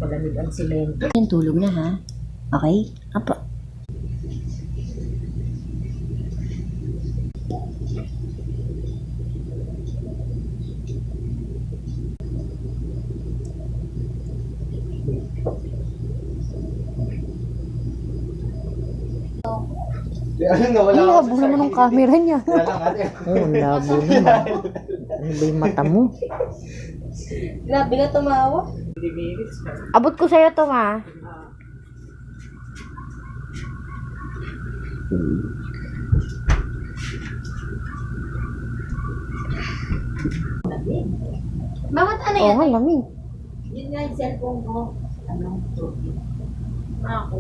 Malamig ang simento. Yan, tulog na ha. Okay? Apa. Ano na, wala Ay, ako labo sa naman ng sarili. camera niya. Kaya lang ate. Oo, labo naman. Ano ba yung mata mo? Grabe ka tumawa. Abot ko sa'yo to, ma. Bakit ano Oo yan? nga, lamig. Yun nga yung cellphone ko. Ano? Ako.